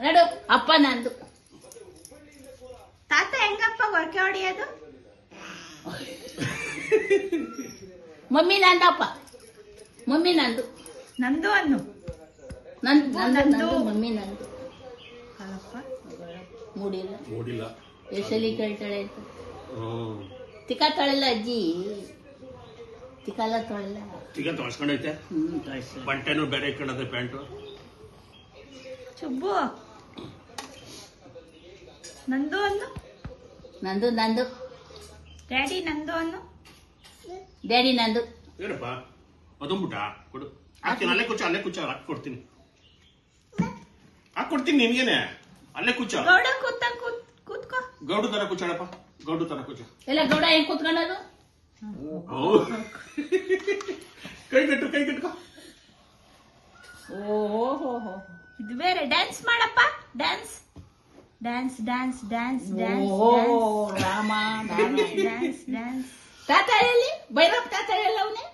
ನಡು ಅಪ್ಪ ನಂದು. ತಾತ ಹೆಂಗಪ್ಪ ಗೊರಕೆ ಹೊಡಿಯೋದು? ಮಮ್ಮಿ ನಂದಪ್ಪ. ಮಮ್ಮಿ ನಂದು. ನಂದು ಅನ್ನು. ನಂದು ಮಮ್ಮಿ ನಂದು. ಅಲ್ಲಪ್ಪ ಮೂಡಿಲ್ಲ ಎಷ್ಟಲ್ಲಿ ಕೇಳ್ತಾಳೆ ಅಂತ. ತಿಕ್ಕ ತೊಳೆಲ್ಲ ಅಜ್ಜಿ. ತಿಕ್ಕಲ್ಲ ತೊಳೆಲ್ಲ. ತಿಕ್ಕ ತೊಳ್ಸ್ಕೊಂಡೈತೆ. ಬಟ್ಟೆನೂ ಬೇರೆ ಇಟ್ಕೊಂಡದೆ ಪ್ಯಾಂಟು. ಚುಬ್ಬು ನಂದು ಅನ್ನು. ನಂದು ಡ್ಯಾಡಿ ನಂದು ಅನ್ನು. ಡ್ಯಾಡಿ ನಂದು. ಏನಪ್ಪ ಅದೊಂಬಿಟ್ಟ ಕೊಡು. ಹಾಕ್ತೀನಿ ಅಲ್ಲೇ ಕುಚ್ಚ ಹಾಕೊಡ್ತೀನಿ. ಹಾಕೊಡ್ತೀನಿ ನಿನ್ಗೇನೆ. ಅಲ್ಲೇ ಕುಚ್ಚ. ಗೌಡ ಕೂತ್ಕೋ. ಗೌಡು ತರ ಕುಚ್ಚಾಡಪ್ಪ. ಗೌಡು ತರ ಕುಚ್ಚ. ಎಲ್ಲ ಗೌಡ ಹೆಂಗ್ ಕೂತ್ಕೊಳ್ಳೋದು? ಕೈ ಕಟ್ಕೋ. ಓಹೋ ಇದು ಬೇರೆ. ಡ್ಯಾನ್ಸ್ ಮಾಡಪ್ಪ. ಡ್ಯಾನ್ಸ್. ರಾಮ. ಡ್ಯಾನ್ಸ್. ತಾತ ಎಲ್ಲಿ? ಭೈರಪ್ಪ ತಾತ ಎಲ್ಲ ಅವನೇ.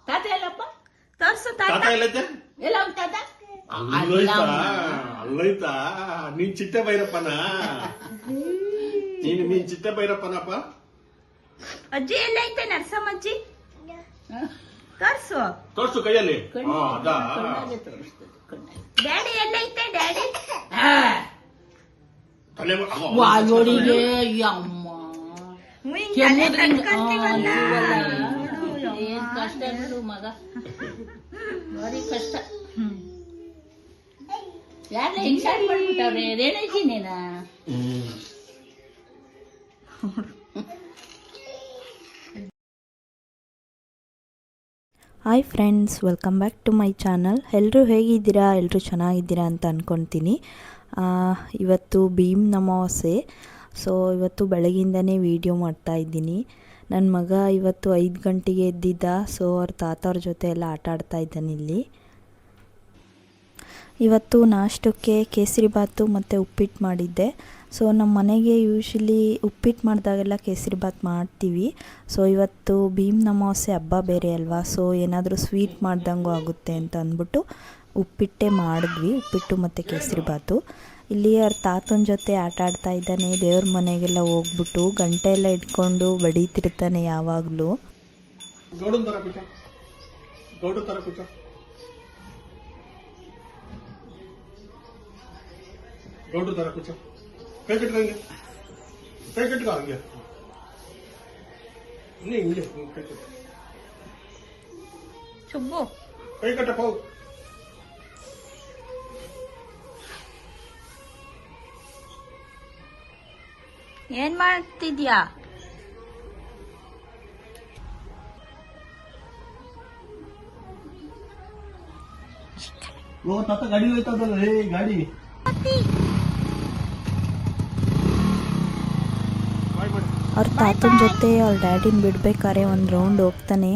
ತಾತ ಎಲ್ಲಪ್ಪ? ತೋರ್ಸು ತಾತ ತಾತ. ಎಲ್ಲೈತೆ? ಎಲ್ಲ ಅವ್ನ ತಾತ? ಅಲ್ಲೈತಾ? ನೀನ್ ಚಿಟ್ಟೆ ಭೈರಪ್ಪನ? ನೀನ್ ಚಿಟ್ಟೆ ಭೈರಪ್ಪನಪ್ಪ? ಅಜ್ಜಿ ಎಲ್ಲೈತೆ? ನರ್ಸಮ್ಮಜ್ಜಿ ತೋರ್ಸು ಕೈಯಲ್ಲಿ. ಡ್ಯಾಡಿ ಎಲ್ಲೈತೆ? ಡ್ಯಾಡಿ ವಾಯೋಡಿಗೆ ಅಮ್ಮ ಏನ್ ಕಷ್ಟ ಬಿಡು ಮಗ. ಭಾರಿ ಕಷ್ಟ. ಯಾರ ಹಿಂಗ್ ಸ್ಟಾರ್ಟ್ ಮಾಡ್ಬಿಟ್ಟವ್ರೆ? ರೇಣಜಿ ನೀನಾ? Hi friends, welcome back to my channel. ಎಲ್ಲರೂ ಹೇಗಿದ್ದೀರಾ? ಎಲ್ಲರೂ ಚೆನ್ನಾಗಿದ್ದೀರಾ ಅಂತ ಅಂದ್ಕೊಳ್ತೀನಿ. ಇವತ್ತು ಭೀಮ್ ಅಮಾವಾಸ್ಯೆ. ಸೊ ಇವತ್ತು ಬೆಳಗಿಂದನೇ ವೀಡಿಯೋ ಮಾಡ್ತಾಯಿದ್ದೀನಿ. ನನ್ನ ಮಗ ಇವತ್ತು 5 ಗಂಟೆಗೆ ಎದ್ದಿದ್ದ. ಸೊ ಅವ್ರ ತಾತವ್ರ ಜೊತೆ ಎಲ್ಲ ಆಟ ಆಡ್ತಾ ಇದ್ದಾನೆ ಇಲ್ಲಿ. ಇವತ್ತು ನಾಷ್ಟಕ್ಕೆ ಕೇಸರಿಬಾತು ಮತ್ತು ಉಪ್ಪಿಟ್ಟು ಮಾಡಿದ್ದೆ. ಸೊ ನಮ್ಮ ಮನೆಗೆ ಯೂಶ್ವಲಿ ಉಪ್ಪಿಟ್ಟು ಮಾಡಿದಾಗೆಲ್ಲ ಕೇಸರಿಬಾತ್ ಮಾಡ್ತೀವಿ. ಸೊ ಇವತ್ತು ಭೀಮ್ ಅಮಾವಾಸ್ಯೆ ಹಬ್ಬ ಬೇರೆ ಅಲ್ವಾ, ಸೊ ಏನಾದರೂ ಸ್ವೀಟ್ ಮಾಡ್ದಂಗೂ ಆಗುತ್ತೆ ಅಂತ ಅಂದ್ಬಿಟ್ಟು ಉಪ್ಪಿಟ್ಟೆ ಮಾಡಿದ್ವಿ. ಉಪ್ಪಿಟ್ಟು ಮತ್ತು ಕೇಸರಿಬಾತು. ಇಲ್ಲಿ ಅವ್ರ ತಾತನ ಜೊತೆ ಆಟ ಆಡ್ತಾ ಇದ್ದಾನೆ. ದೇವ್ರ ಮನೆಗೆಲ್ಲ ಹೋಗ್ಬಿಟ್ಟು ಗಂಟೆ ಎಲ್ಲ ಇಟ್ಕೊಂಡು ಬಡೀತಿರ್ತಾನೆ ಯಾವಾಗಲೂ. ಗೌಡು ತರ ಕುಚ್ಚ. ಕೈ ಕಟ್ಕೋ ಹಂಗೆ. ಚುಬ್ಬು ಕೈ ಕಟ್ಟಪ್ಪ. ಏನ್ ಮಾಡ್ತಿದ್ಯಾ? ಓ ತಾತ ಗಾಡಿ ಹೋಯ್ತದಲ್ಲ ರೇ ಗಾಡಿ. ಅವ್ರ ತಾತನ ಜೊತೆ ಅವ್ರ ಡ್ಯಾಡಿನ ಬಿಡ್ಬೇಕಾದ್ರೆ ಒಂದು ರೌಂಡ್ ಹೋಗ್ತಾನೆ.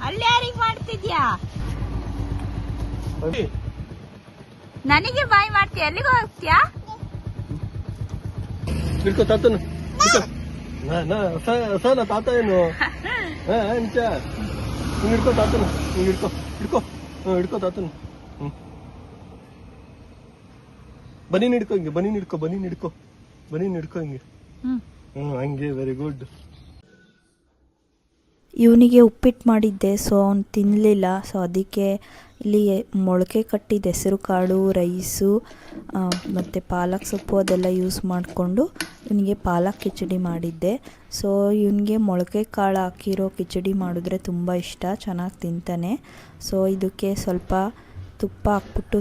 ಅಲ್ಲಿ ಯಾರಿಗೆ ಮಾಡ್ತಿದ್ಯಾ? ನನಗೆ ಬಾಯ್ ಮಾಡ್ತೀಯ? ಎಲ್ಲಿಗೆ ಹೋಗ್ತೀಯಾ? ಹಿಡ್ಕೋ ತಾತನು. ತಾತ ಏನು ಹಿಡ್ಕೋ ತಾತನು. ಹಿಡ್ಕೋ ತಾತನು. ಬನ್ನಿ ಹಿಡ್ಕೋ ಹಿಂಗೆ. ಬನ್ನಿ ಹಿಡ್ಕೋ ಹಿಂಗೆ. ಹಂಗೆ. Very good. ಇವನಿಗೆ ಉಪ್ಪಿಟ್ಟು ಮಾಡಿದ್ದೆ. ಸೊ ಅವ್ನು ತಿನ್ನಲಿಲ್ಲ. ಸೊ ಅದಕ್ಕೆ ಇಲ್ಲಿ ಮೊಳಕೆ ಕಟ್ಟಿದ ಹೆಸರು ಕಾಳು, ರೈಸು ಮತ್ತು ಪಾಲಕ್ ಸೊಪ್ಪು ಅದೆಲ್ಲ ಯೂಸ್ ಮಾಡಿಕೊಂಡು ಇವನಿಗೆ ಪಾಲಕ್ ಕಿಚಡಿ ಮಾಡಿದ್ದೆ. ಸೊ ಇವನಿಗೆ ಮೊಳಕೆ ಕಾಳು ಹಾಕಿರೋ ಕಿಚಡಿ ಮಾಡಿದ್ರೆ ತುಂಬ ಇಷ್ಟ, ಚೆನ್ನಾಗಿ ತಿಂತಾನೆ. ಸೊ ಇದಕ್ಕೆ ಸ್ವಲ್ಪ ತುಪ್ಪ ಹಾಕ್ಬಿಟ್ಟು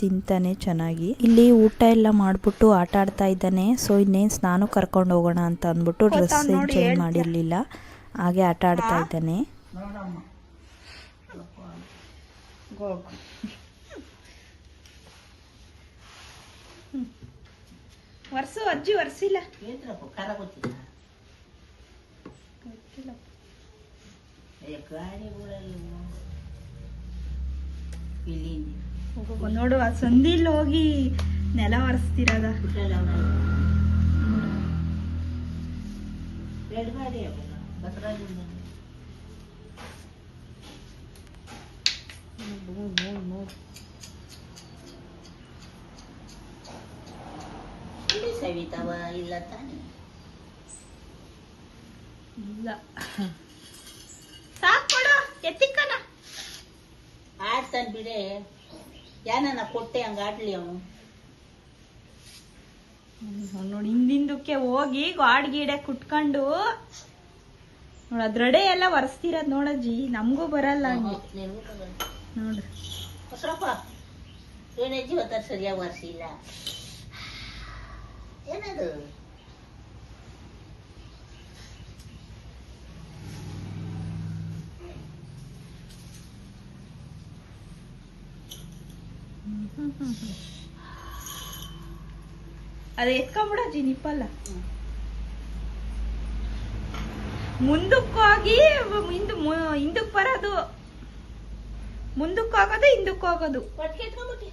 ತಿಂತಾನೆ ಚೆನ್ನಾಗಿ. ಇಲ್ಲಿ ಊಟ ಎಲ್ಲ ಮಾಡಿಬಿಟ್ಟು ಆಟ ಆಡ್ತಾ ಇದ್ದಾನೆ. ಸೊ ಇನ್ನೇನು ಸ್ನಾನ ಕರ್ಕೊಂಡು ಹೋಗೋಣ ಅಂತ ಅಂದ್ಬಿಟ್ಟು ಡ್ರೆಸ್ ಏನು ಚೇಂಜ್ ಮಾಡಿರಲಿಲ್ಲ, ಹಾಗೆ ಆಟ ಆಡ್ತಾ ಇದ್ದಾನೆ. ಅಜ್ಜಿ ವರ್ಸಿಲ್ಲ. ನೋಡು ಆ ಸಂದಿಲ್ ಹೋಗಿ ನೆಲ ಒರೆಸ್ತಿರದ. ಇಲ್ಲ ತಾನೆ ಇಲ್ಲ ಸಾಕ್ ಕೊಡು ಎತ್ತಿಕ್ಕನ ಆಡ್ತಾನೆ ಬಿಡೆ ಯಾನ ಕೊಟ್ಟೆ ಹಂಗ ಆಡ್ಲಿ ಅವನು ನೋಡಿ ಹಿಂದಿಂದಕ್ಕೆ ಹೋಗಿ ಗಾಡ್ ಗೀಡೆ ಕುಟ್ಕೊಂಡು ನೋಡ ಅದ್ರಡೆ ಎಲ್ಲ ಒರೆಸ್ತಿರೋದ್ ನೋಡಜ್ಜಿ ನಮಗೂ ಬರಲ್ಲ ಹಂಗೆ ನೋಡ್ರಿ ಸ್ವಲ್ಪ ಏನಜ್ಜಿ ಹೊತ್ತ ಸರಿಯಾಗಿ ಒರೆಸಿಲ್ಲ ಏನದು ಅದು ಎತ್ಕೊಂಡ್ಬಿಡಜ್ಜಿ ನಿಪ್ಪಲ್ಲ ಮುಂದಕ್ಕೆ ಹೋಗಿ ಹಿಂದಕ್ಕೆ ಬರೋದು ಮುಂದಕ್ಕೆ ಹೋಗೋದು ಹಿಂದಕ್ಕೆ ಹೋಗೋದು ಒಟ್ಟಿಗೆ ಎತ್ಕೊಂಡ್ಬಿಟ್ಟಿ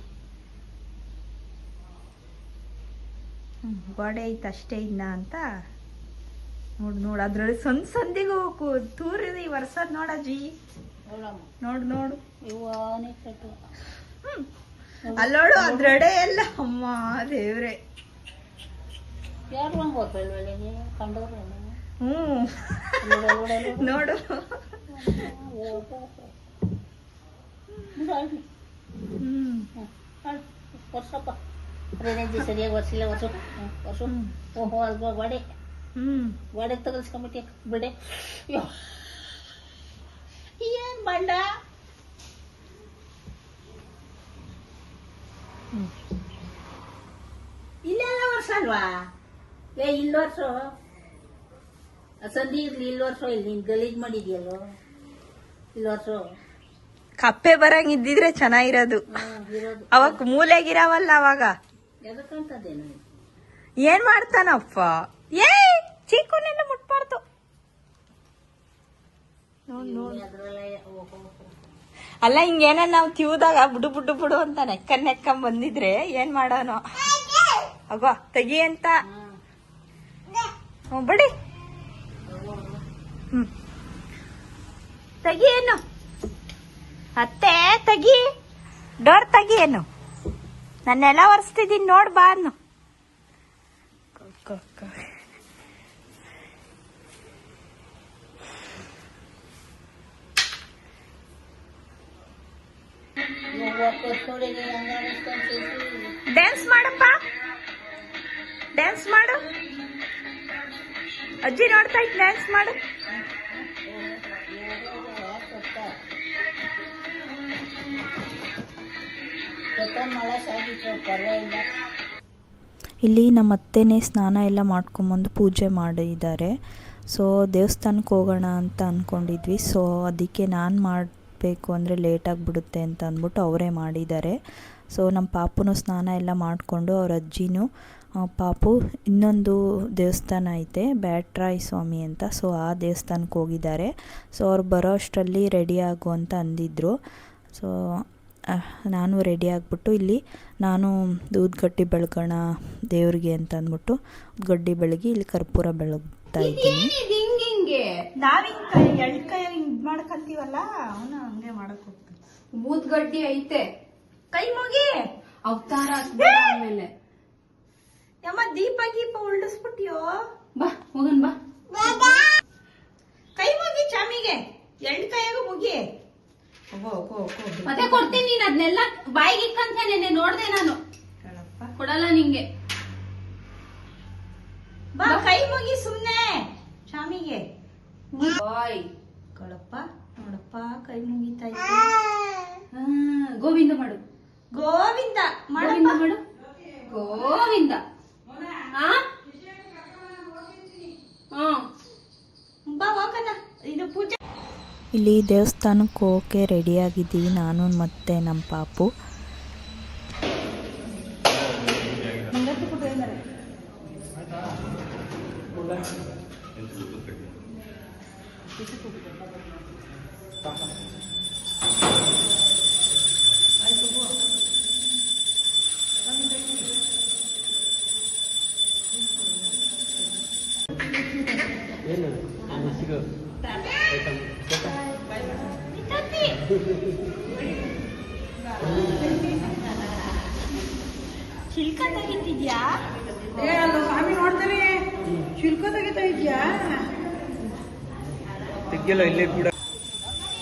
ಗೋಡೆ ಐತೆ ಅಷ್ಟೇ ಇನ್ನ ಅಂತ ನೋಡ್ ಅದ್ರಲ್ಲಿ ಸಂದಿಗೂ ತೂರಿದಿ ವರ್ಷದ್ ನೋಡಜ್ಜಿ ನೋಡು ಇವನೇ ಕಟ್ಟು ಅಲ್ಲೋಡು ಅದ್ರಡೆ ಎಲ್ಲ ಅಮ್ಮ ದೇವ್ರೆ ಯಾರು ಹಂಗ ಹೋಗ್ಬೇಳೆ ಕಂಡವ್ರೆ ನೋಡು ವರ್ಷಪ್ಪ ರೇಣಜ್ಜಿ ಸರಿಯಾಗಿ ಒರ್ಸಿಲ್ಲ ವರ್ಷ ಓಹೋ ಅಲ್ವಾ ಗೋಡೆ ಗೋಡೆ ತಗಲ್ಸ್ಕೊಂಬಿಟ್ಟಿ ಬಿಡೆ ಏನ್ ಬಂಡ ಇಲ್ಲೆಲ್ಲ ವರ್ಷ ಅಲ್ವಾ ಇಲ್ಲಿ ವರ್ಷ ಸಂಧಿ ಇರ್ಲಿ ಇಲ್ಲಿ ವರ್ಷ ಇಲ್ಲಿ ನೀನ್ ಗಲೀಜ್ ಮಾಡಿದ್ಯಲ್ಲೋ ಇಲ್ಲಿ ವರ್ಷ ಕಪ್ಪೆ ಬರಂಗ್ ಇದ್ದಿದ್ರೆ ಚೆನ್ನಾಗಿರೋದು ಇರೋದು ಅವಾಗ ಮೂಲೆಗಿರಾವಲ್ಲ ಅವಾಗ ಎದಕ್ಕಂತದೇನು ಏನ್ ಮಾಡ್ತಾನಪ್ಪ ಏ ಚೀಕುನೆಲ್ಲ ಮುಟ್ಬಾರ್ದು ಅದ್ರಲ್ಲ ಅಲ್ಲ ಹಿಂಗೇನ ನಾವು ತಿವ್ದಾಗ ಬುಡು ಅಂತ ನೆಕ್ಕನ್ ಬಂದಿದ್ರೆ ಏನ್ ಮಾಡೋನು ಅಗೋ ತೆಗಿ ಅಂತ ಬಿಡಿ ತೆಗಿ ಏನು ಅತ್ತೆ ತೆಗಿ ಡೋರ್ ತೆಗಿ ಏನು ನನ್ನೆಲ್ಲ ಒರೆಸ್ತಿದ್ದೀನಿ ನೋಡ್ ಬಾ ಅನ್ನು ಡ್ಯಾನ್ಸ್ ಮಾಡಪ್ಪ ಡ್ಯಾನ್ಸ್ ಮಾಡು ಅಜ್ಜಿ ನೋಡ್ತಾ ಇತ್ತು ಡ್ಯಾನ್ಸ್ ಮಾಡು ಇಲ್ಲಿ ನಮ್ಮ ಅತ್ತೆನೇ ಸ್ನಾನ ಎಲ್ಲ ಮಾಡ್ಕೊಂಬಂದು ಪೂಜೆ ಮಾಡಿದ್ದಾರೆ. ಸೊ ದೇವಸ್ಥಾನಕ್ಕೆ ಹೋಗೋಣ ಅಂತ ಅಂದ್ಕೊಂಡಿದ್ವಿ. ಸೊ ಅದಕ್ಕೆ ನಾನು ಮಾಡಬೇಕು ಅಂದರೆ ಲೇಟಾಗಿಬಿಡುತ್ತೆ ಅಂತ ಅಂದ್ಬಿಟ್ಟು ಅವರೇ ಮಾಡಿದ್ದಾರೆ. ಸೊ ನಮ್ಮ ಪಾಪುನೂ ಸ್ನಾನ ಎಲ್ಲ ಮಾಡಿಕೊಂಡು ಅವ್ರ ಅಜ್ಜಿನೂ ಪಾಪು ಇನ್ನೊಂದು ದೇವಸ್ಥಾನ ಐತೆ ಬ್ಯಾಟ್ರಾಯಿ ಸ್ವಾಮಿ ಅಂತ. ಸೊ ಆ ದೇವಸ್ಥಾನಕ್ಕೆ ಹೋಗಿದ್ದಾರೆ. ಸೊ ಅವ್ರು ಬರೋ ಅಷ್ಟರಲ್ಲಿ ರೆಡಿ ಆಗು ಅಂತ ಅಂದಿದ್ರು. ಸೊ ನಾನು ರೆಡಿ ಆಗಿಬಿಟ್ಟು ಇಲ್ಲಿ ನಾನು ಊದ್ಗಡ್ಡಿ ಬೆಳಗೋಣ ದೇವ್ರಿಗೆ ಅಂತ ಅಂದ್ಬಿಟ್ಟು ಗಡ್ಡಿ ಬೆಳಗಿ ಇಲ್ಲಿ ಕರ್ಪೂರ ಬೆಳಗ್ತಾ ಇದ್ದೀನಿ. ನಾವಿಂಗ್ ಎಳ್ಕೈ ಹಿಂಗ್ ಮಾಡ್ಕಂತೀವಲ್ಲ ಅವನ ಹಂಗೆ ಮಾಡಕ್ ಹೋಗ್ತಾನೆ. ಊದ್ಗಡ್ಡಿ ಐತೆ ಕೈ ಮುಗಿ ಅವತಾರ ಆಮೇಲೆ ಯಮ್ಮ ದೀಪ ಗೀಪ ಉಲ್ಡಿಸ್ಬಿಟ್ಟಿಯೋ. ಬಾ ಹೋಗನ್ ಬಾ ಕೈ ಮುಗಿ ಚಾಮಿಗೆ ಎಳ್ಕೈಯಾಗ ಮುಗಿ. ಮತ್ತೆ ಕೊಡ್ತೀನಿ ನೀನ್ ಅದನ್ನೆಲ್ಲ ಬಾಯಿಗೆ ಇಕ್ಕಂತ ನೆನ್ನೆ ನೋಡ್ದೆ ನಾನು. ಕೊಡಲ್ಲ ನಿಂಗೆ. ಬಾ ಕೈ ಮುಗಿ ಸುಮ್ನೆ ಚಾಮಿಗೆ. ಬಾಯ್ ಕಳಪ್ಪ ನೋಡಪ್ಪ ಕೈ ಮುಗಿತಾ ಇತ್ತು. ಗೋವಿಂದ ಮಾಡು. ಗೋವಿಂದ ಗೋವಿಂದ ಮಾಡು. ಗೋವಿಂದ ಬಾ ಹೋಗಣ ಇದು ಪೂಜೆ. ಇಲ್ಲಿ ದೇವಸ್ಥಾನಕ್ಕೆ ಹೋಗೋಕ್ಕೆ ರೆಡಿಯಾಗಿದ್ದೀವಿ ನಾನು ಮತ್ತು ನಮ್ಮ ಪಾಪು. ಚಿಲ್ಕ ತೆಗಿತಿದ್ಯಾ? ಸ್ವಾಮಿ ನೋಡ್ತಾರೆ ಶುಲ್ಕ ತೆಗಿತಾ ಇದ್ಯಾ?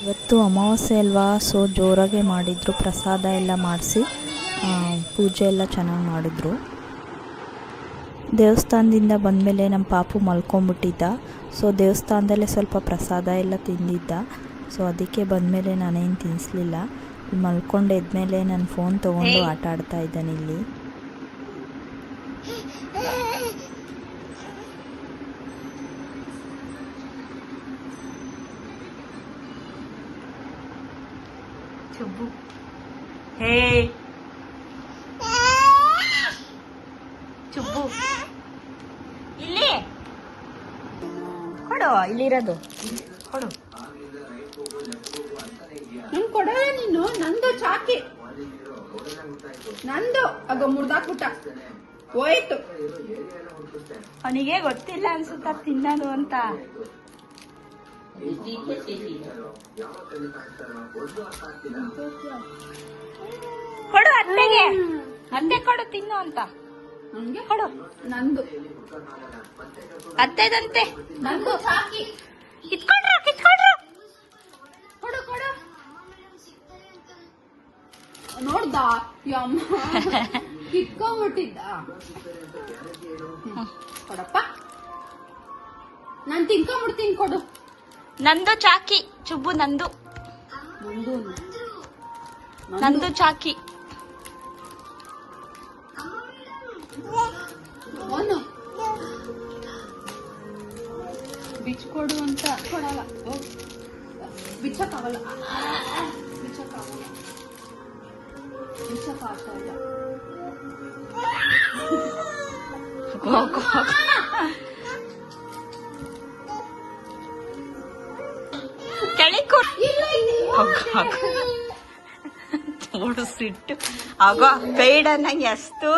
ಇವತ್ತು ಅಮಾವಾಸ್ಯೆ ಅಲ್ವಾ, ಸೊ ಜೋರಾಗೆ ಮಾಡಿದ್ರು. ಪ್ರಸಾದ ಎಲ್ಲ ಮಾಡಿಸಿ ಪೂಜೆ ಎಲ್ಲ ಚೆನ್ನಾಗಿ ಮಾಡಿದ್ರು. ದೇವಸ್ಥಾನದಿಂದ ಬಂದಮೇಲೆ ನಮ್ಮ ಪಾಪು ಮಲ್ಕೊಂಬಿಟ್ಟಿದ್ದ. ಸೊ ದೇವಸ್ಥಾನದಲ್ಲೇ ಸ್ವಲ್ಪ ಪ್ರಸಾದ ಎಲ್ಲ ತಿಂದಿದ್ದ. ಸೊ ಅದಕ್ಕೆ ಬಂದಮೇಲೆ ನಾನೇನು ತಿನ್ನಿಸ್ಲಿಲ್ಲ. ಮಲ್ಕೊಂಡು ಎದ್ಮೇಲೆ ನನ್ನ ಫೋನ್ ತೊಗೊಂಡು ಆಟ ಆಡ್ತಾ ಇದ್ದಾನೆ ಇಲ್ಲಿ. ಚುಬ್ಬು ಹೇ ಚುಬ್ಬು ಇಲ್ಲಿ ಕೊಡು, ಇಲ್ಲಿರೋದು ಕೊಡು. ನನ್ ಕೊಡಲ್ಲ ನೀನು. ನಂದು ಚಾಕಿ ನಂದು ಆಗ ಮುರ್ದಾಕ್ಬಿಟ್ಟ ಹೋಯ್ತು. ಅವನಿಗೆ ಗೊತ್ತಿಲ್ಲ ಅನ್ಸುತ್ತ ತಿನ್ನೋದು ಅಂತ. ಕೊಡು ಅತ್ತೆಗೆ, ಅತ್ತೆ ಕೊಡು ತಿನ್ನು ಅಂತ. ಹಂಗೆ ಕೊಡು, ನಂದು ಅತ್ತೆದಂತೆ. ನಂದು ಚಾಕಿ ಕಿತ್ಕೊಂಡ್ರು ಕಿತ್ಕೊಂಡ್ರು. ಕೊಡು ಕೊಡು. ನೋಡ್ದ ಯಮ್ಮ ಕಿತ್ಕೊಂಡ್ಬಿಟ್ಟಿದ್ದ. ಕೊಡಪ್ಪ, ನಾನ್ ತಿನ್ಕೊಂಡ್ಬಿಡ್ತೀನಿ. ಕೊಡು. ನಂದು ಚಾಕಿ ಚುಬ್ಬು, ನಂದು ನಂದು ನಂದು ಚಾಕಿ. ಅವನು ಬಿಚ್ಕೊಡು ಅಂತ ಕೊಡಲ್ಲ. ಬಿಚ್ಚಕ್ಕಾಗಲ್ಲ, ಬಿಚ್ಚಕ್ಕಾಗಲ್ಲ, ಬಿಚ್ಚಕ್ಕಾಗ್ತಾ ಇಲ್ಲ. ಕೆಳಿಕೊ ನೋಡು ಸಿಟ್ಟು ಆಗ ಬೇಡ ನಂಗೆ ಅಷ್ಟು.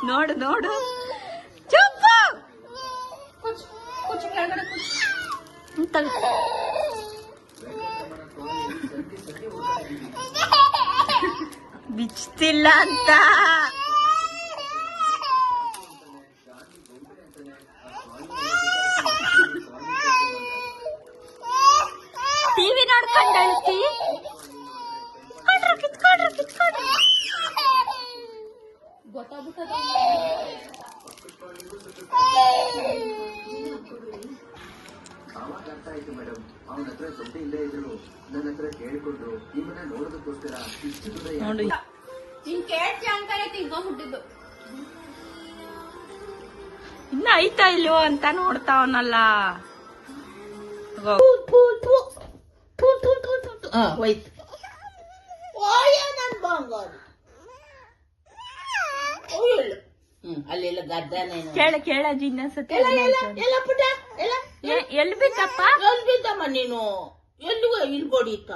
ನೋಡು ನೋಡು ಚುಪ್ಪು ಕುಚ್ಚು ಕೆಳಗಡೆ ಬಿಚ್ತಿಲ್ಲ ಅಂತ. ಟಿವಿ ನೋಡ್ಕೊಂಡು ಅಳ್ತಿ. ಕಿತ್ಕೊಂಡ್ರು ಕಿತ್ಕೊಂಡ್ರು. ಗೊತ್ತಾಗ್ಬಿಟ್ಟದ. ನೋಡಿ ನೀನ್ ಕೇಳ್ತೀಯ ಅಂತಾನೆ ತಿನ್ಕೊಂಡ್ಬಿಟ್ಟಿದ್ದು. ಇನ್ನ ಐತಾ ಇಲ್ವೋ ಅಂತ ನೋಡ್ತಾವನಲ್ಲ. ಹೋಯ್ತು. ನನ್ ಬಂಗಾರ ಅಲ್ಲೆಲ್ಲ ಗದ್ದನೇನು. ಕೇಳ ಇನ್ನೊಂದ್ಸತಿ. ಎಲ್ಲ ಪುಟ ಎಲ್ಲ ಎಲ್ಲಿ ಬಿದ್ದಪ್ಪ? ಎಲ್ಲಿ ಬಿದ್ದಮ್ಮ ನೀನು? ಎಲ್ಲಿಗೂ ಇಲ್ಲಿ ಬಡೀತ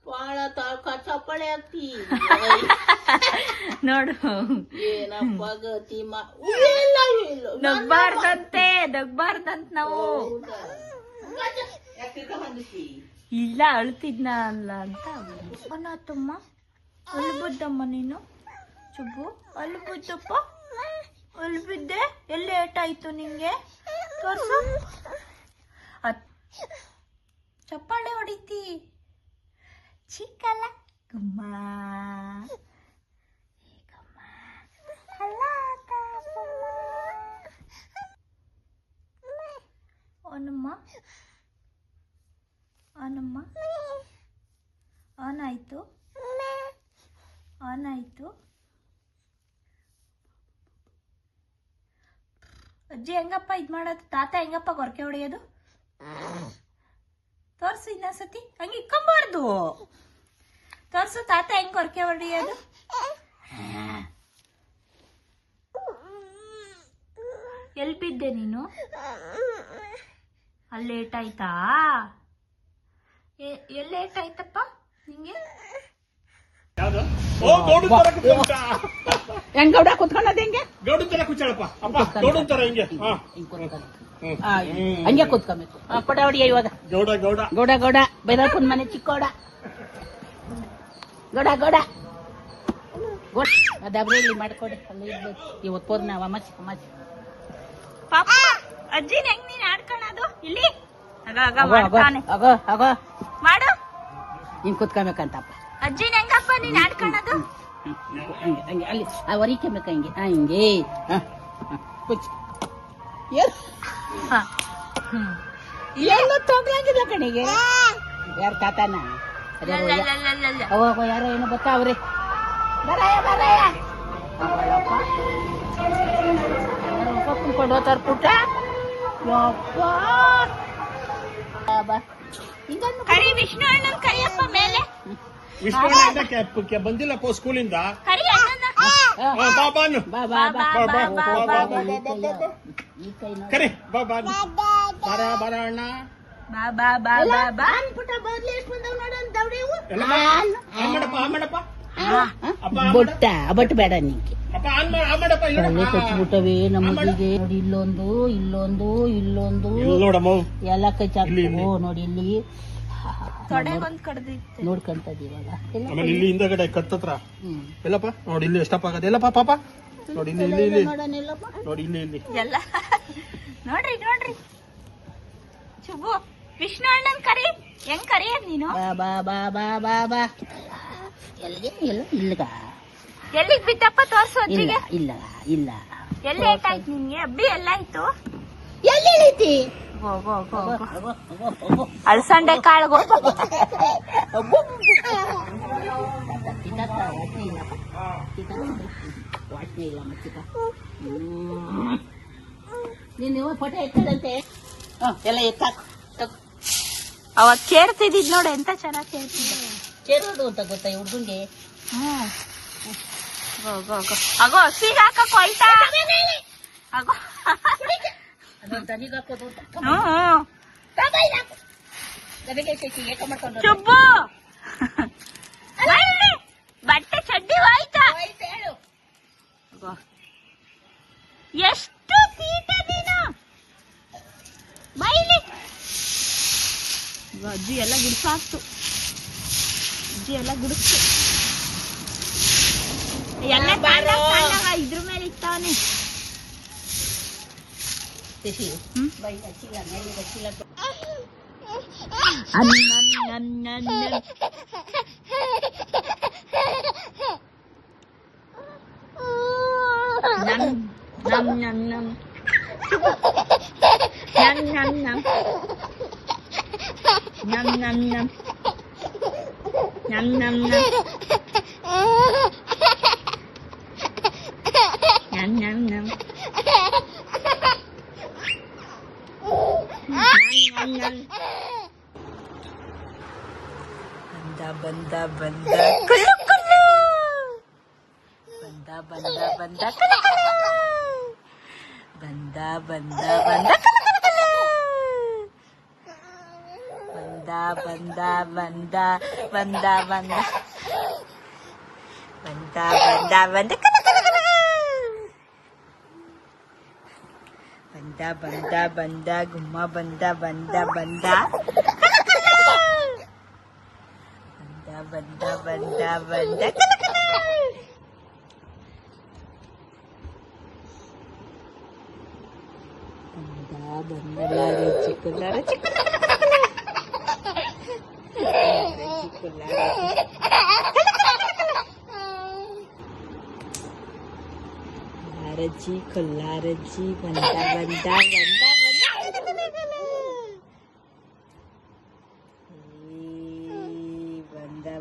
ಬಾಳ ಚಪ್ಪಳೆ ಆಗ್ತಿ. ನೋಡು ಏನಪ್ಪ ಗತಿ ನಗ್ಬಾರ್ದಂತೆ ನಾವು. ಇಲ್ಲ ಅಳ್ತಿದ್ನ ಅಲ್ಲ ಅಂತ. ಅನಾಥಮ್ಮ ಅಲ್ಲಿ ಬಿದ್ದಮ್ಮ ನೀನು ಚುಬ್ಬು, ಅಲ್ಲಿ ಬಿದ್ದಪ್ಪ, ಅಲ್ಲಿ ಬಿದ್ದೆ. ಎಲ್ಲಿ ಏಟಾಯ್ತು ನಿಂಗೆ? ತೋರ್ಸು. ಚಪ್ಪಾಳೆ ಹೊಡಿತಿ ಚಿಕ್ಕಲ್ಲ ಗುಮ್ಮ. ಅವನಮ್ಮ ಅವನಮ್ಮ ಆನಾಯ್ತು ಆನಾಯ್ತು. ಅಜ್ಜಿ ಹೆಂಗಪ್ಪ ಇದ್ ಮಾಡೋದು? ತಾತ ಹೆಂಗಪ್ಪ ಗೊರಕೆ ಹೊಡೆಯೋದು? ತೋರ್ಸು ಇನ್ನೊಂದ್ಸತಿ. ಹಂಗೆ ಇಕ್ಕೊಂಬಾರ್ದು. ತೋರ್ಸು ತಾತ ಹೆಂಗ್ ಗೊರಕೆ ಹೊಡೆಯೋದು. ಎಲ್ಲಿ ಬಿದ್ದೆ ನೀನು? ಅಲ್ಲಿ ಏಟಾಯ್ತಾ? ಎಲ್ಲಿ ಏಟಾಯ್ತಪ್ಪ ನಿಂಗೆ? ಹೆಂಗ್ ಗೌಡ ಕುತ್ಕೊಳ್ಳೋದು ಹೆಂಗೆ? ಗೌಡನ್ ತರ ಕುಚ್ಚಾಳಪ್ಪ. ಅಪ್ಪ ಗೌಡನ್ ತರ ಹಿಂಗೆ ಹಂಗೆ ಕುತ್ಕೊಬೇಕು. ಕೊಡ ಹೊಡಿಯ ಇವಾಗ. ಗೌಡ ಗೌಡ ಗೌಡ ಗೌಡ ಬೈರಪ್ಪನ ಮನೆ ಚಿಕ್ಕೋಡ. ಗೌಡ ಗೌಡ ದಬ್ರೇಲಿ ಮಾಡ್ಕೊಡಿ ಅಲ್ಲಿ ಇರ್ಬೇಕು ಇವತ್ತು ಹೋದ್ ನಾವು ಅಮ್ಮಚ್ಚಿ ಪಾಪ ಅಜ್ಜಿನ ಹೆಂಗ್ ನೀನ್ ಆಡ್ಕೊಳೋದು ಇಲ್ಲಿ ಮಾಡ್ತಾನೆ ಆಗೋ ಆಗೋ ಮಾಡು ಹಿಂಗ್ ಕುತ್ಕೊಬೇಕಂತಪ್ಪ ಅಜ್ಜಿನ ಹೆಂಗಪ್ಪ ನೀನ್ ಆಡ್ಕೊಳೋದು ಹಂಗೆ ಹಂಗೆ ಅಲ್ಲಿ ಆ ಹೊರಿಕೆಬೇಕ ಹಿಂಗೆ ಹಿಂಗೆ ಕುಚ್ ಎಲ್ಲ ತೊಗೊಂಡಿದೆ ಕಣಿಗೆ ಯಾರು ತಾತನ ಅವಾಗ ಯಾರೋ ಏನೋ ಬರ್ತಾವ್ರಿ ಬರಾಯ ಬರಾಯ ಕುಂತ್ಕೊಂಡು ಹೋಗ್ತಾರ ಪುಟ್ಟ ಕರಿ ವಿಷ್ಣು ಅಣ್ಣನ್ ಕರಿಯಪ್ಪ ಮೇಲೆ ವಿಶ್ವ ಬಂದಿಲ್ಲಪ್ಪ ಸ್ಕೂಲಿಂದ ಕರಿ ಅಣ್ಣನ ಬಾಬಾನು ಬಾ ಬಾ ಬಾ ಕರಿ ಬಾಬಾ ಬರ ಬರ ಅಣ್ಣ ಬಾ ಬಾ ಬಾ ಬಾ ಬಾ ಪುಟ್ಟ ಬರ್ಲಿ ಎಷ್ಟು ಬಂದವ್ ನೋಡೋಣ ದೌಡಿವು ಎಲ್ಲ ಆ ಮಾಡಪ್ಪ ಬೊಟ್ಟ ಬಟ್ ಬೇಡ ನಿಂಗೆ ಅಪ್ಪ ಆ ಮಾಡಪ್ಪ ಒಳ್ಳೆ ಕಚ್ಚಿಬಿಟ್ಟವೆ ನಮ್ಮದಿಗೆ ನೋಡಿ ಇಲ್ಲೊಂದು ಇಲ್ಲೊಂದು ಇಲ್ಲೊಂದು ನೋಡಮ್ಮ ಎಲ್ಲ ಕಚ್ಚಾಕ್ತು ನೋಡಿ ಇಲ್ಲಿ ತೊಡೆಗೊಂದ್ ಕಡ್ದಿತ್ತು ನೋಡ್ಕೊಂತದೀವಲ್ಲ ಆಮೇಲೆ ಇಲ್ಲಿ ಹಿಂದಗಡೆ ಕತ್ತತ್ರ ಎಲ್ಲಪ್ಪ ನೋಡಿ ಇಲ್ಲಿ ಎಷ್ಟಪ್ಪ ಆಗದೆ ಎಲ್ಲಪ್ಪ ಪಾಪ ನೋಡಿ ಇಲ್ಲಿ ಇಲ್ಲಿ ಇಲ್ಲಿ ನೋಡಿ ಇಲ್ಲಿ ಇಲ್ಲಿ ಎಲ್ಲ ನೋಡ್ರಿ ನೋಡ್ರಿ ಶುಭು ವಿಷ್ಣು ಅಣ್ಣನ್ ಕರಿ ಹೆಂಗ್ ಕರಿಯದ್ ನೀನು ಬಾ ಬಾ ಬಾ ಬಾ ಬಾ ಬಾ ಎಲ್ಲಿಗೆ ಎಲ್ಲ ಇಲ್ಲಗ ಎಲ್ಲಿಗ್ ಬಿತ್ತಪ್ಪ ತೋರ್ಸು ಇಲ್ಲ ಅಜ್ಜಿಗೆ ಇಲ್ಲ ಇಲ್ಲ ಎಲ್ಲಿ ಏಟಾಯ್ತು ನಿನ್ಗೆ ಅಬ್ಬಿ ಎಲ್ಲ ಆಯ್ತು ಎಲ್ಲಿ ಐತಿ ಅಳಸಂಡೆ ಕಾಳ್ಗೋ ನೀನು ಫೋಟೋ ಎತ್ತದಂತೆ ಎಲ್ಲ ಎತ್ತಾಕ ಅವಾಗ ಕೇಳ್ತಿದ್ದಿದ್ ನೋಡು ಎಂತ ಚೆನ್ನಾಗ್ ಕೇಳ್ತಿದ್ದ ಸೇರೋದು ಅಂತ ಗೊತ್ತಾ ಹುಡುಗಂಗೆ ಅಗೋ ಹಸಿಗೆ ಹಾಕಕ್ ಹೋಯ್ತಾ ಅಗೋ ಅದೊಂದು ತನಿಗೆ ಹಾಕೋದು ಅಂತ ಚುಬ್ಬು ಬಟ್ಟೆ ಚಡ್ಡಿ ಹೋಯ್ತಾ ಎಷ್ಟು ತೀಟ ನೀನು ಬೈಲಿ ಅಜ್ಜಿ ಎಲ್ಲ ಗುಡ್ಸಾಕ್ತು ಅಜ್ಜಿ ಎಲ್ಲ ಗುಡಿಸ್ತು ಎಲ್ಲ ಇದ್ರ ಮೇಲೆ ಇತ್ತವನೆ ಬಂದ ಬಂದ ಕುಲ್ಲು ಕುಲ್ಲು ಬಂದ ಬಂದ ಬಂದ ಕುಲ್ಲು ಕುಲ್ಲು ಬಂದ ಬಂದ ಬಂದ ಕುಲ್ಲು ಕುಲ್ಲು ಬಂದ ಬಂದ ಬಂದ ಬಂದ ಬಂದ ಬಂದ ಬಂದ ಬಂದ ಕುಲ್ಲು ಕುಲ್ಲು ಬಂದ ಬಂದ ಬಂದ ಗುಮ್ಮ ಬಂದ ಬಂದ ಬಂದ ಬಂದ ಬಂದ ಬಂದ ಬಂದ ಚಿಕ್ಕುಲಾರ ಚಿಕ್ಕುಲಾರಜ್ಜಿ ಕೊಲ್ಲಾರಜ್ಜಿ ಬಂದ ಬಂದ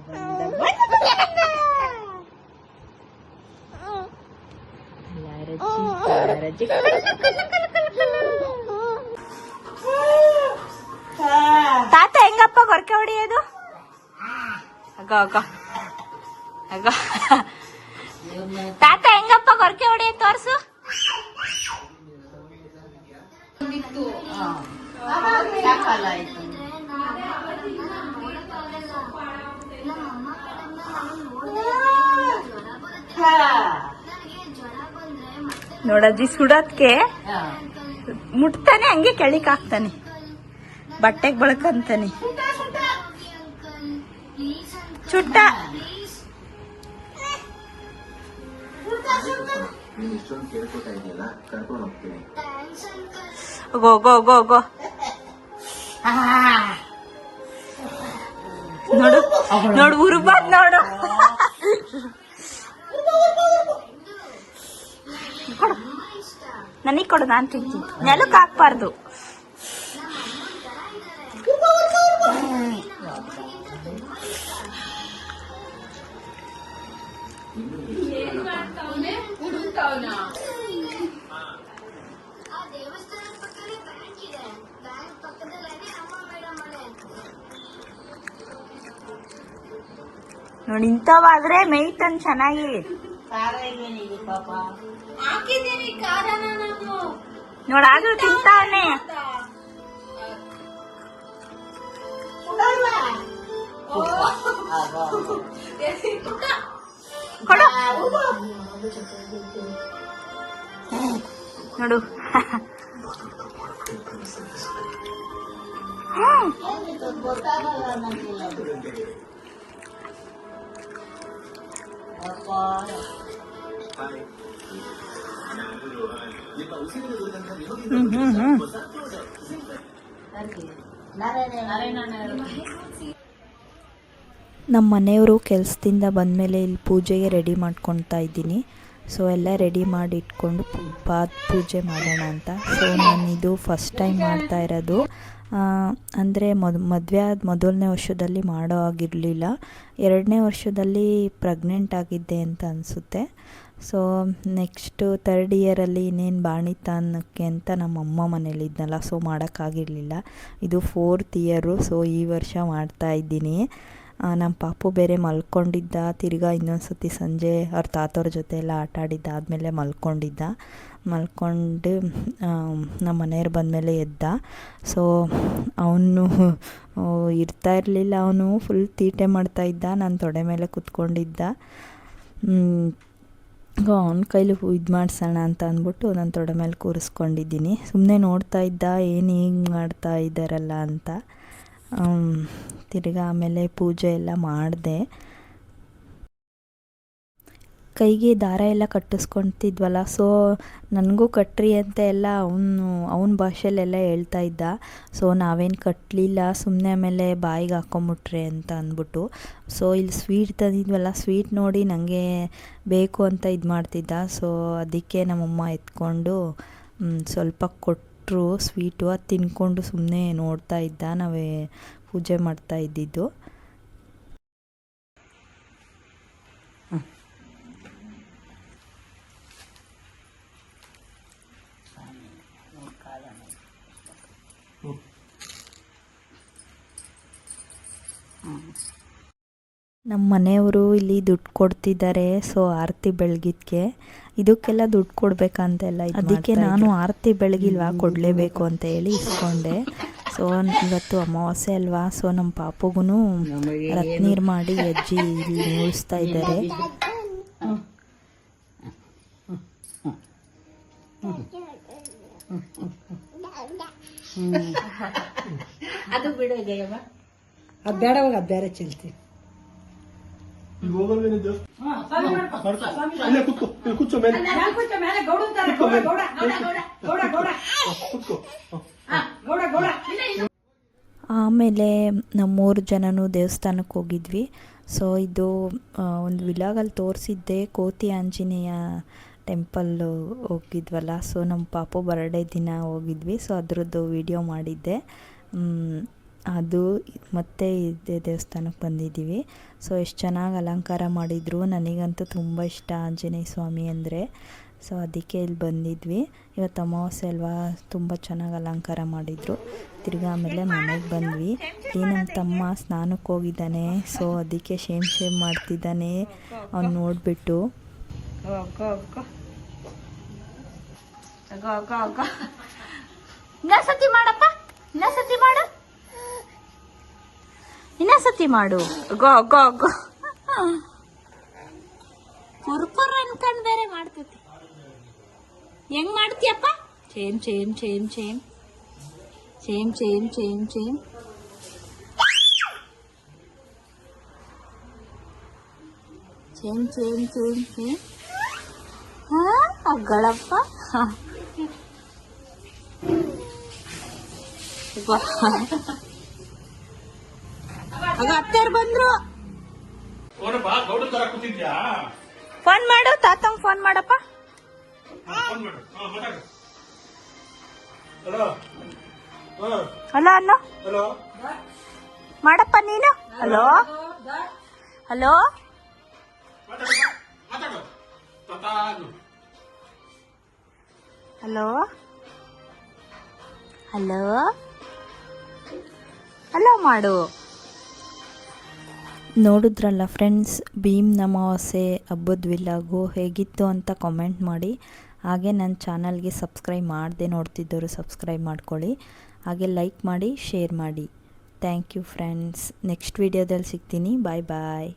ಬಂದ ತಾತ ಹೆಂಗಪ್ಪ ಗೊರಕೆ ಹೊಡಿಯೋದು ಅಗ ಅಗ ಅಗ ತಾತ ಹೆಂಗಪ್ಪ ಗೊರಕೆ ಹೊಡಿಯೋದು ತೋರ್ಸು ನೋಡಜ್ಜಿ ಸುಡೋದ್ಕೆ ಮುಟ್ತಾನೆ ಹಂಗೆ ಕೆಳಿಕ್ ಹಾಕ್ತಾನೆ ಬಟ್ಟೆಗೆ ಬಳಕಂತಾನೆ ಚುಟ್ಟ ಗೋ ಗೋ ಗೋ ಗೋ ನೋಡು ನೋಡು ಉರ್ಬಾದ್ ನೋಡು. ಕೊಡು ನನಗ್ ಕೊಡು, ನಾನ್ ತಿಂತೀನಿ. ನೆಲಕ್ಕೆ ಹಾಕ್ಬಾರ್ದು. ನೋಡಿ ಇಂಥವಾದ್ರೆ ಮೇಯ್ತನ್ ಚೆನ್ನಾಗಿ. ಖಾರ ಇಲ್ವೇನಿದೆ ಪಾಪ? ಹಾಕಿದ್ದೀನಿ ಖಾರನ ನಾನು. ನೋಡಾದ್ರೂ ತಿಂತಾವನೆ. ಕೊಡು ನೋಡು. ಗೊತ್ತಾಗಲ್ಲ ನನಗೆಲ್ಲ. ಅಪ್ಪ ನಮ್ಮ ಮನೆಯವರು ಕೆಲಸದಿಂದ ಬಂದಮೇಲೆ ಇಲ್ಲಿ ಪೂಜೆಗೆ ರೆಡಿ ಮಾಡ್ಕೊತಾ ಇದ್ದೀನಿ. ಸೊ ಎಲ್ಲ ರೆಡಿ ಮಾಡಿ ಇಟ್ಕೊಂಡು ಪಾದ ಪೂಜೆ ಮಾಡೋಣ ಅಂತ. ಸೊ ನಾನಿದು ಫಸ್ಟ್ ಟೈಮ್ ಮಾಡ್ತಾ ಇರೋದು. ಅಂದರೆ ಮದುವೆ ಆದ ಮೊದಲನೇ ವರ್ಷದಲ್ಲಿ ಮಾಡೋ ಆಗಿರಲಿಲ್ಲ. 2ನೇ ವರ್ಷದಲ್ಲಿ ಪ್ರೆಗ್ನೆಂಟ್ ಆಗಿದ್ದೆ ಅಂತ ಅನಿಸುತ್ತೆ. ಸೊ ನೆಕ್ಸ್ಟು 3rd ಇಯರಲ್ಲಿ ಇನ್ನೇನು ಬಾಣಿತಾನಕ್ಕೆ ಅಂತ ನಮ್ಮ ಅಮ್ಮ ಮನೇಲಿದ್ನಲ್ಲ, ಸೊ ಮಾಡೋಕ್ಕಾಗಿರಲಿಲ್ಲ. ಇದು 4th ಇಯರು. ಸೊ ಈ ವರ್ಷ ಮಾಡ್ತಾಯಿದ್ದೀನಿ. ನಮ್ಮ ಪಾಪು ಬೇರೆ ಮಲ್ಕೊಂಡಿದ್ದ. ತಿರ್ಗಾ ಇನ್ನೊಂದು ಸತಿ ಸಂಜೆ ಅವ್ರ ತಾತವ್ರ ಜೊತೆ ಎಲ್ಲ ಆಟ ಆಡಿದ್ದಾದಮೇಲೆ ಮಲ್ಕೊಂಡು ನಮ್ಮ ಮನೆಯವ್ರು ಬಂದಮೇಲೆ ಎದ್ದ. ಸೊ ಅವನು ಇರ್ತಾ ಇರಲಿಲ್ಲ. ಅವನು ಫುಲ್ ತೀಟೆ ಮಾಡ್ತಾಯಿದ್ದ. ನಾನು ತೊಡೆ ಮೇಲೆ ಕೂತ್ಕೊಂಡಿದ್ದ. ಅವನ ಕೈಲಿ ಇದು ಮಾಡಿಸೋಣ ಅಂತ ಅಂದ್ಬಿಟ್ಟು ನಾನು ತೊಡೆ ಮೇಲೆ ಕೂರಿಸ್ಕೊಂಡಿದ್ದೀನಿ. ಸುಮ್ಮನೆ ನೋಡ್ತಾ ಇದ್ದ, ಏನು ಹೀಗೆ ಮಾಡ್ತಾ ಇದ್ದಾರಲ್ಲ ಅಂತ. ತಿರ್ಗಾ ಆಮೇಲೆ ಪೂಜೆ ಎಲ್ಲ ಮಾಡಿದೆ. ಕೈಗೆ ದಾರ ಎಲ್ಲ ಕಟ್ಟಿಸ್ಕೊತಿದ್ವಲ್ಲ, ಸೊ ನನಗೂ ಕಟ್ರಿ ಅಂತ ಎಲ್ಲ ಅವನ ಭಾಷೆಯಲ್ಲೆಲ್ಲ ಹೇಳ್ತಾ ಇದ್ದ. ಸೊ ನಾವೇನು ಕಟ್ಟಲಿಲ್ಲ, ಸುಮ್ಮನೆ ಆಮೇಲೆ ಬಾಯಿಗೆ ಹಾಕೊಂಬಿಟ್ರೆ ಅಂತ ಅಂದ್ಬಿಟ್ಟು. ಸೊ ಇಲ್ಲಿ ಸ್ವೀಟ್ ತಂದಿದ್ವಲ್ಲ, ಸ್ವೀಟ್ ನೋಡಿ ನನಗೆ ಬೇಕು ಅಂತ ಇದು ಮಾಡ್ತಿದ್ದ. ಸೊ ಅದಕ್ಕೆ ನಮ್ಮಮ್ಮ ಎತ್ಕೊಂಡು ಸ್ವಲ್ಪ ಕೊಟ್ಟರು ಸ್ವೀಟು. ಅದು ತಿನ್ಕೊಂಡು ಸುಮ್ಮನೆ ನೋಡ್ತಾ ಇದ್ದ. ನಾವೇ ಪೂಜೆ ಮಾಡ್ತಾ ಇದ್ದಿದ್ದು. ನಮ್ಮ ಮನೆಯವರು ಇಲ್ಲಿ ದುಡ್ಡು ಕೊಡ್ತಿದ್ದಾರೆ. ಸೊ ಆರತಿ ಬೆಳಗಿದ್ಕೆ ಇದಕ್ಕೆಲ್ಲ ದುಡ್ಡು ಕೊಡ್ಬೇಕಂತೆಲ್ಲ, ಅದಕ್ಕೆ ನಾನು ಆರತಿ ಬೆಳಗಿಲ್ವಾ ಕೊಡಲೇಬೇಕು ಅಂತ ಹೇಳಿ ಇಸ್ಕೊಂಡೆ. ಸೊ ಇವತ್ತು ಅಮಾವಾಸ್ಯೆ ಅಲ್ವಾ, ಸೊ ನಮ್ಮ ಪಾಪುಗೂ ರತ್ನೀರು ಮಾಡಿ ಅಜ್ಜಿ ಇಲ್ಲಿ ಉಳಿಸ್ತಾ ಇದ್ದಾರೆ. ಅದು ಬಿಡು ಜಯಮ್ಮ. ಅದು ಬೇಡ, ಹೋಗಿ ಅದು ಬೇರೆ ಚೆಲ್ತಿ. ಕೂತ್ಕೋ ಮೇಲೆ. ಆಮೇಲೆ ನಾವು 3 ಜನನೂ ದೇವಸ್ಥಾನಕ್ಕೆ ಹೋಗಿದ್ವಿ. ಸೊ ಇದು ಒಂದು ವಿಲಾಗಲ್ಲಿ ತೋರಿಸಿದ್ದೆ, ಕೋತಿ ಆಂಜನೇಯ ಟೆಂಪಲ್ಲು ಹೋಗಿದ್ವಲ್ಲ. ಸೊ ನಮ್ಮ ಪಾಪು ಬರ್ಡೇ ದಿನ ಹೋಗಿದ್ವಿ. ಸೊ ಅದರದ್ದು ವಿಡಿಯೋ ಮಾಡಿದ್ದೆ. ಅದು ಮತ್ತು ಇದೇ ದೇವಸ್ಥಾನಕ್ಕೆ ಬಂದಿದ್ದೀವಿ. ಸೊ ಎಷ್ಟು ಚೆನ್ನಾಗಿ ಅಲಂಕಾರ ಮಾಡಿದರು. ನನಗಂತೂ ತುಂಬ ಇಷ್ಟ ಆಂಜನೇಯ ಸ್ವಾಮಿ ಅಂದರೆ. ಸೊ ಅದಕ್ಕೆ ಇಲ್ಲಿ ಬಂದಿದ್ವಿ. ಇವತ್ತು ಅಮಾವಾಸ್ಯೆ ಅಲ್ವಾ, ತುಂಬ ಚೆನ್ನಾಗಿ ಅಲಂಕಾರ ಮಾಡಿದರು. ತಿರ್ಗಿ ಆಮೇಲೆ ಮನೆಗೆ ಬಂದ್ವಿ. ಈ ನಮ್ಮ ತಮ್ಮ ಸ್ನಾನಕ್ಕೆ ಹೋಗಿದ್ದಾನೆ. ಸೊ ಅದಕ್ಕೆ ಶೇಮ್ ಮಾಡ್ತಿದ್ದಾನೆ ಅವ್ನು ನೋಡಿಬಿಟ್ಟು. ಇನ್ನೊಂದ್ಸತಿ ಮಾಡಪ್ಪ, ಇನ್ನೊಂದ್ಸತಿ ಮಾಡು, ಇನ್ನೊಂದ್ಸತಿ ಮಾಡು. ಗೋ ಗೋ ಗೋ. ಕುರ್ಕುರ್ ಅನ್ಕೊಂಡ್ ಬೇರೆ ಮಾಡ್ತೈತಿ. ಹೆಂಗ್ ಮಾಡ್ತೀಯಪ್ಪ? ಚೇಮ್ ಚೇಮ್ ಚೇಮ್ ಚೇಮ್ ಚೇಮ್ ಚೇಮ್ ಚೇಮ್ ಚೇಮ್. ಚೇಮ್ ಚೇಮ್ ಚೇಮ್ ಚೇಮ್. ಅಗಳಪ್ಪ ಅತ್ತೆಯರ್ ಬಂದ್ರು. ಅವನಪ್ಪ ಗೌಡ ತರ ಕೂತಿದ್ಯಾ? ಫೋನ್ ಮಾಡು, ತಾತಂಗ್ ಫೋನ್ ಮಾಡಪ್ಪ. ಫೋನ್ ಮಾಡು. ಮಾತಾಡು. ಹಲೋ. ಹಲೋ ಅನ್ನು ಹಲೋ. ಮಾಡಪ್ಪ ನೀನು. ಹಲೋ ಹಲೋ ಮಾತಾಡು. ತಾತಾ ಅನ್ನು. ಹಲೋ ಹಲೋ ಹಲೋ ಮಾಡು. ನೋಡಿದ್ರಲ್ಲ ಫ್ರೆಂಡ್ಸ್, ಭೀಮ್ ಅಮಾವಾಸ್ಯೆ ಹಬ್ಬದ ವಿಲಾಗು ಹೇಗಿತ್ತು ಅಂತ ಕಾಮೆಂಟ್ ಮಾಡಿ. ಹಾಗೆ ನನ್ನ ಚಾನಲ್ಗೆ ಸಬ್ಸ್ಕ್ರೈಬ್ ಮಾಡದೆ ನೋಡ್ತಿದ್ದವರು ಸಬ್ಸ್ಕ್ರೈಬ್ ಮಾಡ್ಕೊಳ್ಳಿ. ಹಾಗೆ ಲೈಕ್ ಮಾಡಿ, ಶೇರ್ ಮಾಡಿ. Thank you friends. ನೆಕ್ಸ್ಟ್ ವಿಡಿಯೋದಲ್ಲಿ ಸಿಗ್ತೀನಿ. ಬಾಯ್ ಬಾಯ್.